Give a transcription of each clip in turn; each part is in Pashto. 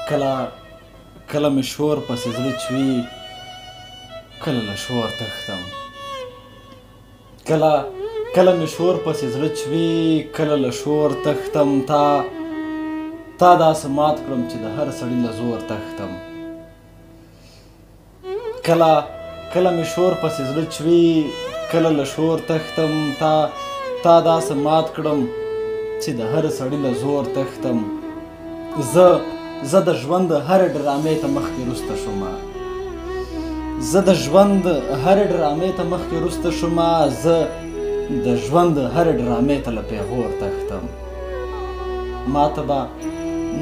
کله کله مې شور پسې زړه چوي کله له شور تښتم کله مې شور پسې زړه چوي کله له شور تښتم تا داسې مات کړم چې د هر سړي له زور تښتم کله مې شور پسې زړه چوي کله له شور تښتم تا داسې مات کړم چې د هر سړي له زور تښتم زه د ژوند هرې ډرامې ته مخکې وروسته شومه زه د ژوند هرې ډرامې ته مخکې وروسته شومه زه د ژوند هرې ډرامې ته له پیغور تښتم ما ته به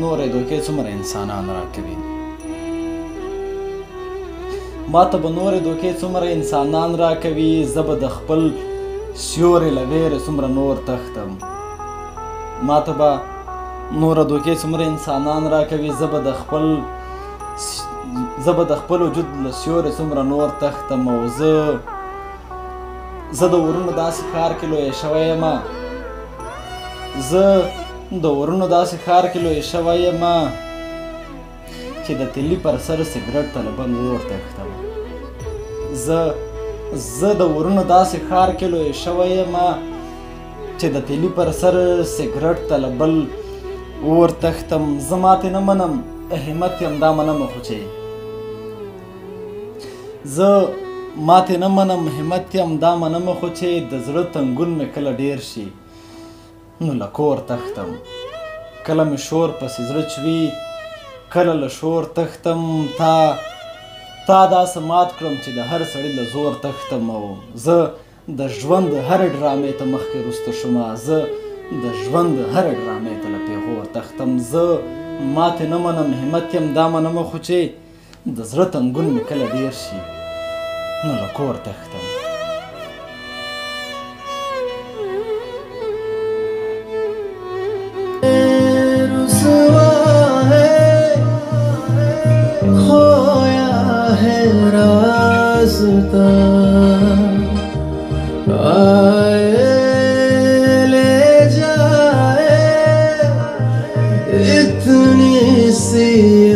نورې دوکې څومره انسانان راکوي ما ته به نورې دوکې څومره انسانان راکوي زه به د خپل سیوري له ویرې څومره نور تښتم ما ته به نوره دوکې څومره انسانان راکوي زه به د خپل وجود له سیوري څومره نور تښتم او زه د ورونو داسې ښار کې لویه شوی یمه زه د ورونو داسې ښار کې لویه شوی یمه چې د تلي پر سر سګرټ ته له بل اور تښتم زه د ورونو داسې ښار کې لویه شوی یمه چې د تلي پر سر سګرټ ته له بل اور تښتم زه ماتې نه منم همت یم دا منمه خو چې زه ماتې نه منم همت یم دا منمه خو چې د زړه تنګون مې کله ډیر شي نو له کور تښتم کله مې شور پسې زړه چوي کله له شور تښتم تا داسې مات کړم چې د هر سړي له زور تښتم او زه د ژوند هرې ډرامې ته مخکې وروسته شومه زه د ژوند هرې ډرامې ته له پیغور تښتم زه ماتې نه منم همت یم دا منمه خو چې د زړه تنګون مې کله ډیر شي نو له کور تښتم इतनी सी